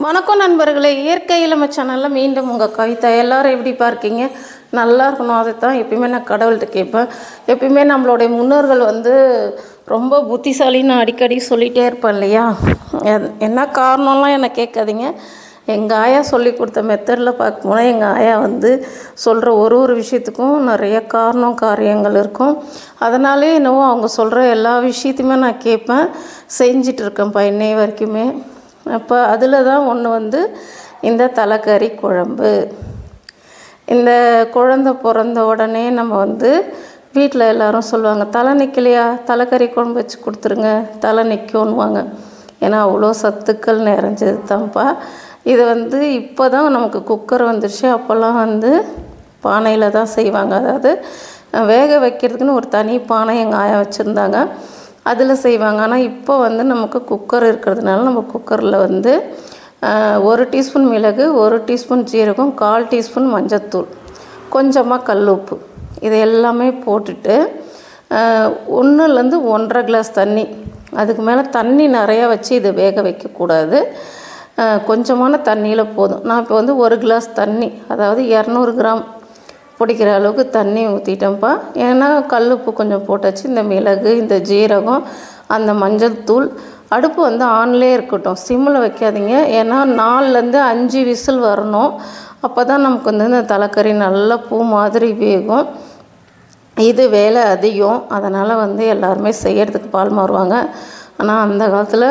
வணக்கம் நண்பர்களே, இயற்கை இளமை சேனலில் மீண்டும் உங்கள் கவிதா. எல்லோரும் எப்படி பார்க்கீங்க? நல்லா இருக்கணும். அதை தான் எப்பயுமே நான் கடவுள்கிட்ட கேட்பேன். எப்பயுமே நம்மளுடைய முன்னோர்கள் ரொம்ப புத்திசாலின்னு அடிக்கடி சொல்லிகிட்டே இருப்பேன் இல்லையா? என்ன காரணம்லாம் என்னை கேட்காதீங்க. எங்கள் ஆயா சொல்லி கொடுத்த மெத்தடில் பார்க்கும்போது எங்கள் ஆயா சொல்கிற ஒரு விஷயத்துக்கும் நிறைய காரியங்கள் இருக்கும். அதனாலே என்னவோ அவங்க சொல்கிற எல்லா விஷயத்தையுமே நான் கேட்பேன், செஞ்சிட்ருக்கேன்ப்பா இன்னைய வரைக்குமே. அப்போ அதில் தான் ஒன்று இந்த தலைக்கறி குழம்பு. இந்த குழந்தை பிறந்த உடனே நம்ம வீட்டில் எல்லோரும் சொல்லுவாங்க, தலை நிற்கலையா, தலைக்கறி குழம்பு வச்சு கொடுத்துருங்க, தலை நிற்கும்னுவாங்க. ஏன்னா அவ்வளோ சத்துக்கள் நிறைஞ்சது தான்ப்பா. இது இப்போ தான் நமக்கு குக்கர் வந்துடுச்சு. அப்போல்லாம் பானையில் தான் செய்வாங்க. அதாவது வேக வைக்கிறதுக்குன்னு ஒரு தனி பானை எங்கள் ஆயா வச்சுருந்தாங்க, அதில் செய்வாங்க. ஆனால் இப்போ நமக்கு குக்கர் இருக்கிறதுனால நம்ம குக்கரில் 1 டீஸ்பூன் மிளகு, 1 டீஸ்பூன் ஜீரகம், 1/4 டீஸ்பூன் மஞ்சத்தூள், கொஞ்சமாக கல் உப்பு, இது எல்லாமே போட்டுட்டு 1லேருந்து 1.5 கிளாஸ் தண்ணி, அதுக்கு மேலே தண்ணி நிறையா வச்சு இதை வேக வைக்கக்கூடாது. கொஞ்சமான தண்ணியில் போதும். நான் இப்போ 1 கிளாஸ் தண்ணி, அதாவது 200 கிராம் பிடிக்கிற அளவுக்கு தண்ணி ஊற்றிட்டேன்ப்பா. ஏன்னா கல் உப்பு கொஞ்சம் போட்டாச்சு. இந்த மிளகு, இந்த ஜீரகம், அந்த மஞ்சள் தூள். அடுப்பு ஆன்லேயே இருக்கட்டும், சிம்மில் வைக்காதீங்க. ஏன்னா 4லேருந்து 5 விசில் வரணும். அப்போ தான் நமக்கு இந்த தலைக்கறி நல்லா பூ மாதிரி வேகும். இது வேலை அதிகம். அதனால் எல்லாருமே செய்கிறதுக்கு பால் மாறுவாங்க. ஆனால் அந்த காலத்தில்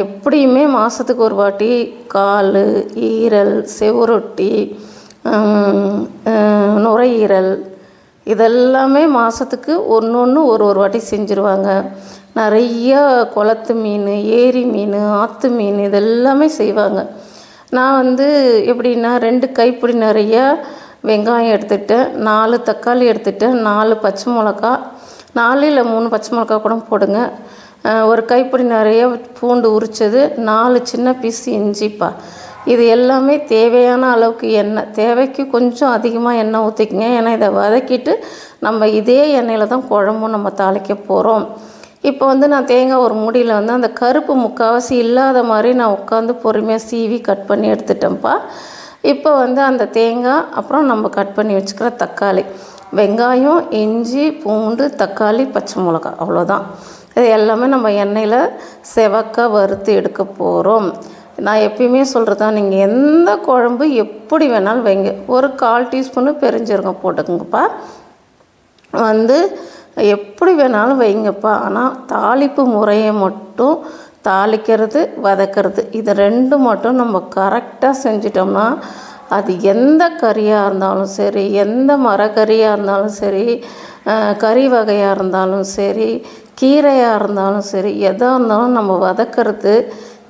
எப்படியுமே மாதத்துக்கு ஒரு வாட்டி கால், ஈரல், செவுரொட்டி, நுரையீரல், இதெல்லாமே மாதத்துக்கு ஒன்று ஒரு வாட்டி செஞ்சுருவாங்க. நிறைய குளத்து மீன், ஏரி மீன், ஆற்று மீன், இதெல்லாமே செய்வாங்க. நான் எப்படின்னா 2 கைப்பிடி நிறையா வெங்காயம் எடுத்துகிட்டேன், 4 தக்காளி எடுத்துகிட்டேன், 4 பச்சை மிளகா, 4 இல்லை 3 பச்சை மிளகா கூட போடுங்க, 1 கைப்பிடி நிறைய பூண்டு உரித்தது, 4 சின்ன பீஸ் இஞ்சிப்பா. இது எல்லாமே தேவையான அளவுக்கு எண்ணெய், தேவைக்கு கொஞ்சம் அதிகமாக எண்ணெய் ஊற்றிக்கங்க. ஏன்னா இதை வதக்கிட்டு நம்ம இதே எண்ணெயில் தான் குழம்பும் நம்ம தாளிக்க போகிறோம். இப்போ நான் தேங்காய் ஒரு மூடியில் அந்த கருப்பு முக்கால்வாசி இல்லாத மாதிரி நான் உட்காந்து பொறுமையாக சீவி கட் பண்ணி எடுத்துட்டேன்ப்பா. இப்போ அந்த தேங்காய், அப்புறம் நம்ம கட் பண்ணி வச்சுக்கிற தக்காளி, வெங்காயம், இஞ்சி, பூண்டு, தக்காளி, பச்சை மிளகா, அவ்வளோதான். இது எல்லாமே நம்ம எண்ணெயில் செவக்காய் வறுத்து எடுக்க போகிறோம். நான் எப்பயுமே சொல்கிறதா, நீங்கள் எந்த குழம்பு எப்படி வேணாலும் வைங்க, ஒரு 1/4 டீஸ்பூனு பெருஞ்சீரகம் போட்டுக்கோங்கப்பா. எப்படி வேணாலும் வைங்கப்பா. ஆனால் தாளிப்பு முறையை மட்டும், தாளிக்கிறது வதக்கிறது, இது 2 மட்டும் நம்ம கரெக்டாக செஞ்சிட்டோம்னா அது எந்த கறியாக இருந்தாலும் சரி, எந்த மரக்கறியாக இருந்தாலும் சரி, கறி வகையாக இருந்தாலும் சரி, கீரையாக இருந்தாலும் சரி, எதாக இருந்தாலும் நம்ம வதக்கிறது,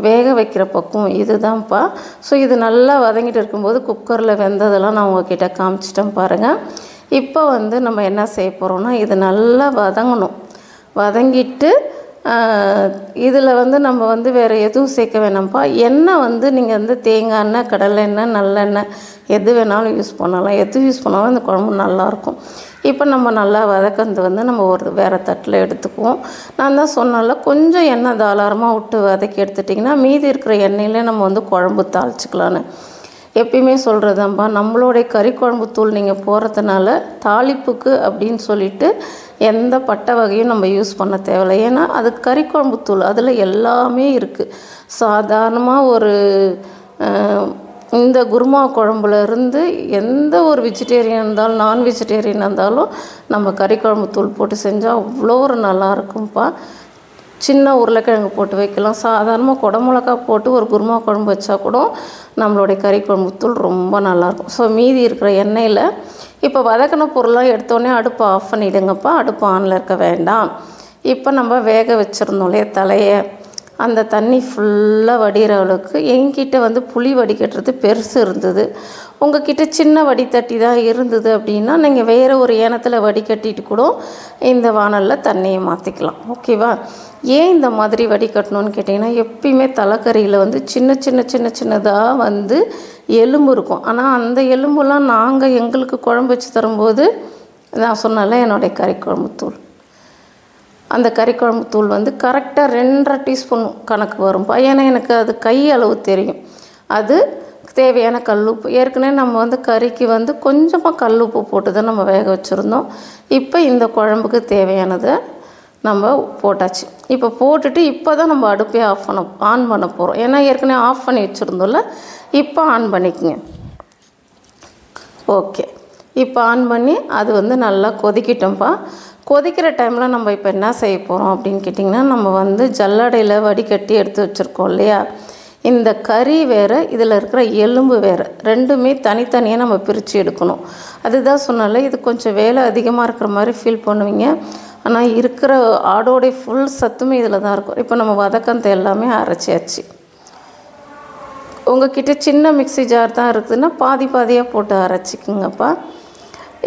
வேக வைக்கிற பக்குவம் இதுதான்ப்பா. ஸோ இது நல்லா வதங்கிட்டு இருக்கும்போது குக்கரில் வெந்ததெல்லாம் நான் உங்ககிட்ட காமிச்சிட்டேன் பாருங்கள். இப்போ நம்ம என்ன செய்ய போகிறோம்னா, இது நல்லா வதங்கணும். வதங்கிட்டு இதில் நம்ம வேறு எதுவும் சேர்க்க வேணாம்ப்பா. எண்ணெய் நீங்கள் தேங்காய் எண்ணெய், கடலை எண்ணெய், நல்லெண்ணெய், எது வேணாலும் யூஸ் பண்ணலாம். எது யூஸ் பண்ணாலும் இந்த குழம்பு நல்லாயிருக்கும். இப்போ நம்ம நல்லா வதக்கிறது நம்ம ஒரு வேறு தட்டில் எடுத்துக்குவோம். நான் தான் சொன்னால கொஞ்சம் எண்ணெய் தாராளமாக விட்டு வதக்கி எடுத்துட்டிங்கன்னா மீதி இருக்கிற எண்ணெயிலே நம்ம குழம்பு தாளிச்சிக்கலான்னு எப்பயுமே சொல்கிறதாம்ப்பா. நம்மளுடைய கறி குழம்பு தூள் நீங்கள் போகிறதுனால தாளிப்புக்கு அப்படின்னு சொல்லிட்டு எந்த பட்டை வகையும் நம்ம யூஸ் பண்ண தேவையில்லை. ஏன்னா அது கறி குழம்பு தூள், அதில் எல்லாமே இருக்குது. சாதாரணமாக இந்த குருமா குழம்புலேருந்து எந்த ஒரு வெஜிடேரியன் இருந்தாலும், நான் வெஜிடேரியன் இருந்தாலும் நம்ம கறி குழம்பு தூள் போட்டு செஞ்சால் அவ்வளோ ஒரு நல்லாயிருக்கும்ப்பா. சின்ன உருளைக்கிழங்கு போட்டு வைக்கலாம். சாதாரணமாக குடமிளகா போட்டு ஒரு குருமா குழம்பு வச்சா கூட நம்மளுடைய கறி குழம்பு தூள் ரொம்ப நல்லாயிருக்கும். ஸோ மீதி இருக்கிற எண்ணெயில் இப்போ வதக்கின பொருளாக எடுத்தோடனே அடுப்பை ஆஃப் பண்ணிவிடுங்கப்பா. அடுப்பு ஆனில் இருக்க வேண்டாம். இப்போ நம்ம வேக வச்சுருந்தோம் இல்லையா தலையை, அந்த தண்ணி ஃபுல்லாக வடிகிற அளவுக்கு. என்கிட்ட புளி வடிகட்டுறது பெருசு இருந்தது. உங்கள்கிட்ட சின்ன வடித்தட்டி தான் இருந்தது அப்படின்னா நீங்கள் வேறு ஒரு ஏனத்தில் வடிகட்டிட்டு கூட இந்த வானலில் தண்ணியை மாற்றிக்கலாம். ஓகேவா? ஏன் இந்த மாதிரி வடிகட்டணும்னு கேட்டிங்கன்னா, எப்பயுமே தலைக்கறியில் சின்னதாக எலும்பு இருக்கும். ஆனால் அந்த எலும்புலாம் நாங்கள் எங்களுக்கு குழம்பு வச்சு தரும்போது நான் சொன்னால என்னுடைய கறி குழம்பு தூள் அந்த கறி குழம்பு தூள் வந்து கரெக்டாக 2.5 டீஸ்பூன் கணக்கு வரும்ப்பா. ஏன்னா எனக்கு அது கை அளவு தெரியும். அது தேவையான கல்லுப்பு. ஏற்கனவே நம்ம வந்து கறிக்கு வந்து கொஞ்சமாக கல்லுப்பு போட்டு தான் நம்ம வேக வச்சுருந்தோம். இப்போ இந்த குழம்புக்கு தேவையானதை நம்ம போட்டாச்சு. இப்போ போட்டுட்டு இப்போ தான் நம்ம அடுப்பே ஆன் பண்ண போகிறோம். ஏன்னா ஏற்கனவே ஆஃப் பண்ணி வச்சுருந்தோம்ல, இப்போ ஆன் பண்ணிக்கோங்க. ஓகே, இப்போ ஆன் பண்ணி அது வந்து நல்லா கொதிக்கிட்டோம்ப்பா. கொதிக்கிற டைமில் நம்ம இப்போ என்ன செய்ய போகிறோம் அப்படின்னு கேட்டிங்கன்னா, நம்ம வந்து ஜல்லடையில் வடிகட்டி எடுத்து வச்சுருக்கோம் இல்லையா, இந்த கறி வேறு இதில் இருக்கிற எலும்பு வேறு, ரெண்டுமே தனித்தனியாக நம்ம பிரித்து எடுக்கணும். அதுதான் சொன்னால இது கொஞ்சம் வேலை அதிகமாக இருக்கிற மாதிரி ஃபீல் பண்ணுவீங்க. ஆனால் இருக்கிற ஆடோடைய ஃபுல் சத்துமே இதில் தான் இருக்கும். இப்போ நம்ம வதக்கத்தை எல்லாமே அரைச்சியாச்சு. உங்கள்கிட்ட சின்ன மிக்ஸி ஜார் தான் இருக்குதுன்னா பாதி பாதியாக போட்டு அரைச்சிக்குங்கப்பா.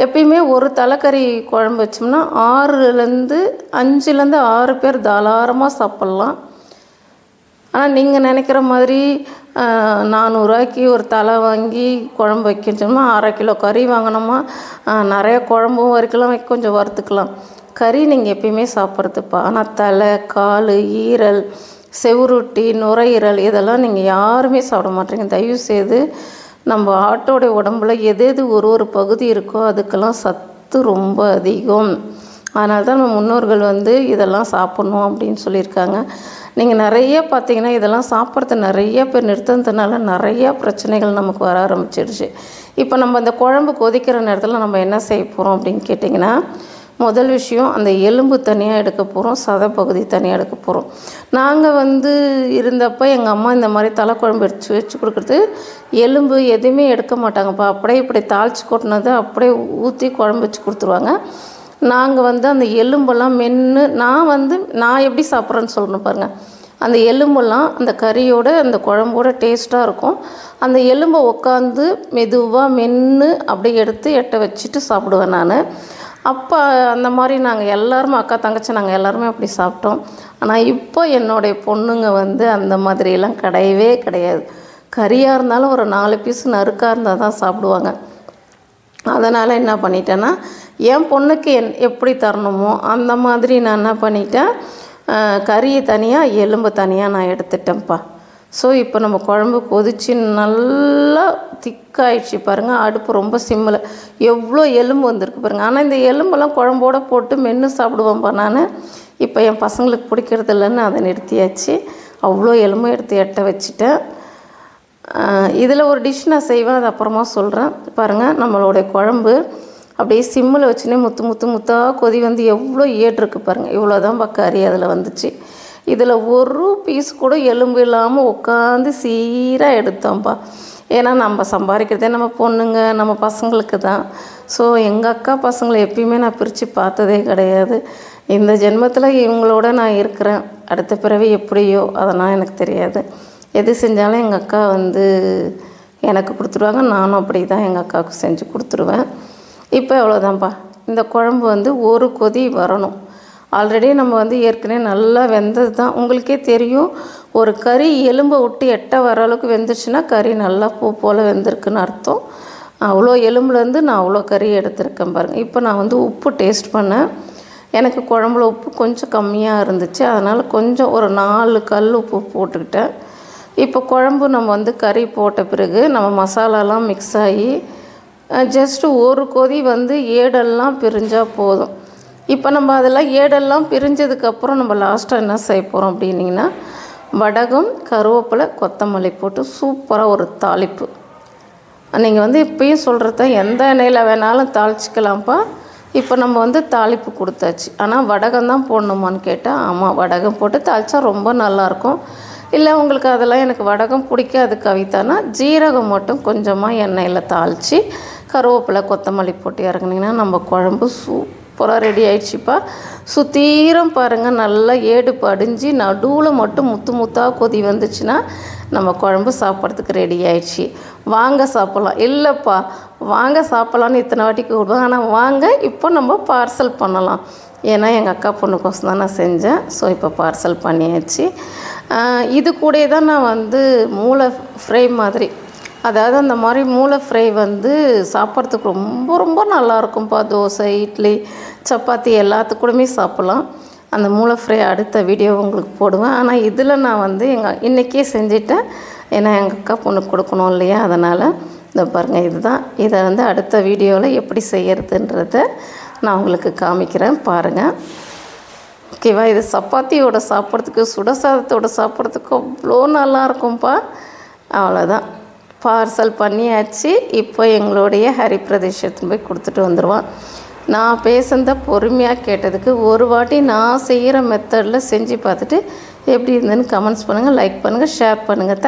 எப்பயுமே ஒரு தலைக்கறி குழம்பு வச்சோம்னா 5லேருந்து 6 பேர் தாராளமாக சாப்பிட்லாம். ஆனால் நீங்கள் நினைக்கிற மாதிரி 400 ரூபாய்க்கு ஒரு தலை வாங்கி குழம்பு வைக்கணும்னா 1/2 கிலோ கறி வாங்கினோமா நிறைய குழம்பும் வரைக்கலாம் கொஞ்சம் வறுத்துக்கலாம். கறி நீங்கள் எப்பயுமே சாப்பிட்றதுப்பா. ஆனால் தலை, கால், ஈரல், செவுருட்டி, நுரையீரல் இதெல்லாம் நீங்கள் யாருமே சாப்பிட மாட்டீங்க. தயவுசெய்து நம்ம ஆட்டோடைய உடம்புல எது ஒரு பகுதி இருக்கோ அதுக்கெல்லாம் சத்து ரொம்ப அதிகம். அதனால தான் நம்ம முன்னோர்கள் வந்து இதெல்லாம் சாப்பிட்ணும் அப்படின்னு சொல்லியிருக்காங்க. நீங்கள் நிறைய பார்த்தீங்கன்னா இதெல்லாம் சாப்பிட்றது நிறைய பேர் நிறுத்தினதுனால நிறையா பிரச்சனைகள் நமக்கு வர ஆரம்பிச்சிடுச்சு. இப்போ நம்ம இந்த குழம்பு கொதிக்கிற நேரத்தில் நம்ம என்ன செய்ய போகிறோம் அப்படின்னு கேட்டிங்கன்னா, முதல் விஷயம் அந்த எலும்பு தனியாக எடுக்க போகிறோம், சதைப்பகுதி தனியாக எடுக்க போகிறோம். நாங்கள் வந்து இருந்தப்போ எங்கள் அம்மா இந்த மாதிரி தலைக்குழம்பு வச்சு கொடுக்குறது எலும்பு எதுவுமே எடுக்க மாட்டாங்கப்பா. அப்படியே இப்படி தாளித்து கொட்டினதை அப்படியே ஊற்றி குழம்பு வச்சு கொடுத்துருவாங்க. நாங்கள் வந்து அந்த எலும்பெல்லாம் மென்று நான் எப்படி சாப்பிட்றேன்னு சொல்லணும் பாருங்கள். அந்த எலும்பெல்லாம் அந்த கறியோட அந்த குழம்போட டேஸ்ட்டாக இருக்கும். அந்த எலும்பை உட்காந்து மெதுவாக மென்று அப்படியே எடுத்து எட்ட வச்சுட்டு சாப்பிடுவேன் நான். அப்போ அந்த மாதிரி நாங்கள் எல்லாருமே அக்கா தங்கச்சி நாங்கள் எல்லாருமே அப்படி சாப்பிட்டோம். ஆனால் இப்போ என்னுடைய பொண்ணுங்க வந்து அந்த மாதிரியெல்லாம் கிடையவே கிடையாது. கறியாக இருந்தாலும் ஒரு 4 பீஸ் நறுக்காக இருந்தால் தான் சாப்பிடுவாங்க. அதனால் என்ன பண்ணிட்டேன்னா, என் பொண்ணுக்கு எப்படி தரணுமோ அந்த மாதிரி நான் என்ன பண்ணிட்டேன், கறியை தனியாக எலும்பு தனியாக நான் எடுத்துட்டேன்ப்பா. ஸோ இப்போ நம்ம குழம்பு கொதித்து நல்லா திக்காயிடுச்சு பாருங்கள். அடுப்பு ரொம்ப சிம்மில் எவ்வளோ எலும்பு வந்திருக்கு பாருங்கள். ஆனால் இந்த எலும்பெல்லாம் குழம்போடு போட்டு மென்று சாப்பிடுவேன்ப்பா நான். இப்போ என் பசங்களுக்கு பிடிக்கிறது இல்லைன்னு அதை நிறுத்தியாச்சு. அவ்வளோ எலும்பு எடுத்து எட்ட வச்சுட்டேன். இதில் ஒரு டிஷ் நான் செய்வேன், அது அப்புறமா சொல்கிறேன். பாருங்கள், நம்மளுடைய குழம்பு அப்படியே சிம்மில் வச்சுனே முத்தாக கொதி வந்து எவ்வளோ ஏற்றிருக்கு பாருங்கள். இவ்வளோ தான் கறி அதில் வந்துச்சு. இதில் ஒரு பீஸ் கூட எலும்பு இல்லாமல் உட்காந்து சீராக எடுத்தோம்ப்பா. ஏன்னா நம்ம சம்பாதிக்கிறதே நம்ம பொண்ணுங்க, நம்ம பசங்களுக்கு தான். ஸோ எங்கள் அக்கா பசங்களை எப்பயுமே நான் பிரித்து பார்த்ததே கிடையாது. இந்த ஜென்மத்தில் இவங்களோட நான் இருக்கிறேன். அடுத்த பிறவி எப்படியோ அதெல்லாம் எனக்கு தெரியாது. எது செஞ்சாலும் எங்கள் அக்கா வந்து எனக்கு கொடுத்துருவாங்க. நானும் அப்படி தான் எங்கள் அக்காவுக்கு செஞ்சு கொடுத்துருவேன். இப்போ எவ்வளோதான்ப்பா. இந்த குழம்பு வந்து ஒரு கொதி வரணும். ஆல்ரெடி நம்ம வந்து ஏற்கனவே நல்லா வெந்தது தான். உங்களுக்கே தெரியும், ஒரு கறி எலும்பை விட்டு எட்ட வர அளவுக்கு வெந்துச்சுன்னா கறி நல்லா பூ போல் வெந்திருக்குன்னு அர்த்தம். அவ்வளோ எலும்புலேருந்து நான் அவ்வளோ கறி எடுத்திருக்கேன் பாருங்கள். இப்போ நான் வந்து உப்பு டேஸ்ட் பண்ணேன். எனக்கு குழம்புல உப்பு கொஞ்சம் கம்மியாக இருந்துச்சு. அதனால் கொஞ்சம் ஒரு 4 கல் உப்பு போட்டுக்கிட்டேன். இப்போ குழம்பு நம்ம வந்து கறி போட்ட பிறகு நம்ம மசாலாலாம் மிக்ஸ் ஆகி ஜஸ்ட்டு ஒரு கொதி வந்து ஏடெல்லாம் பிரிஞ்சால் போதும். இப்போ நம்ம அதெல்லாம் ஏடெல்லாம் பிரிஞ்சதுக்கப்புறம் நம்ம லாஸ்ட்டாக என்ன செய்ய போகிறோம் அப்படின்னிங்கன்னா, வடகம், கருவேப்பிலை, கொத்தமல்லி போட்டு சூப்பராக ஒரு தாளிப்பு. நீங்கள் வந்து இப்பயும் சொல்கிறத எந்த எண்ணெயில் வேணாலும் தாளிச்சிக்கலாம்ப்பா. இப்போ நம்ம வந்து தாளிப்பு கொடுத்தாச்சு. ஆனால் வடகம் தான் போடணுமான்னு கேட்டால், ஆமாம், வடகம் போட்டு தாளித்தா ரொம்ப நல்லாயிருக்கும். இல்லை உங்களுக்கு அதெல்லாம் எனக்கு வடகம் பிடிக்காது கவிதானா, ஜீரகம் மட்டும் கொஞ்சமாக எண்ணெயில் தாளித்து கருவேப்பிலை, கொத்தமல்லி போட்டு இறங்குனிங்கன்னா நம்ம குழம்பு சூப்பராக ரெடி ஆகிடுச்சிப்பா. சுத்தீரம் பாருங்கள், நல்லா ஏடு படிஞ்சு நடுவில் மட்டும் முத்தாக கொதி வந்துச்சுன்னா நம்ம குழம்பு சாப்பிட்றதுக்கு ரெடி ஆகிடுச்சி. வாங்க சாப்பிட்லாம். இல்லைப்பா வாங்க சாப்பிட்லான்னு இத்தனை வாட்டி கூப்பிடுவோம். ஆனால் வாங்க இப்போ நம்ம பார்சல் பண்ணலாம். ஏன்னா எங்கள் அக்கா பொண்ணுக்கோசம் தான் நான் செஞ்சேன். ஸோ இப்போ பார்சல் பண்ணியாச்சு. இது கூட தான் நான் வந்து மூளை ஃப்ரை மாதிரி, அதாவது அந்த மாதிரி மூளை ஃப்ரை வந்து சாப்பிட்றதுக்கு ரொம்ப ரொம்ப நல்லாயிருக்கும்ப்பா. தோசை, இட்லி, சப்பாத்தி எல்லாத்துக்கூடமே சாப்பிட்லாம். அந்த மூளை ஃப்ரை அடுத்த வீடியோ உங்களுக்கு போடுவேன். ஆனால் இதில் நான் வந்து இன்றைக்கே செஞ்சுட்டேன். ஏன்னா எங்கள் அக்கா பொண்ணுக்கு கொடுக்கணும் இல்லையா, அதனால் இந்த பாருங்கள் இதுதான். இதை வந்து அடுத்த வீடியோவில் எப்படி செய்கிறதுன்றத நான் உங்களுக்கு காமிக்கிறேன் பாருங்கள். ஓகேவா? இது சப்பாத்தியோட சாப்பிட்றதுக்கு சுட சாதத்தோடு சாப்பிட்றதுக்கு அவ்வளோ நல்லாயிருக்கும்ப்பா. அவ்வளோதான், பார்சல் பண்ணியாச்சு. இப்போ எங்களுடைய ஹரிப்பிரதேசத்துக்கு போய் கொடுத்துட்டு வந்துடுவான். நான் பேசுனதை பொறுமையாக கேட்டதுக்கு ஒரு வாட்டி நான் செய்கிற மெத்தடில் செஞ்சு பார்த்துட்டு எப்படி இருந்ததுன்னு கமெண்ட்ஸ் பண்ணுங்கள், லைக் பண்ணுங்கள், ஷேர் பண்ணுங்கள்.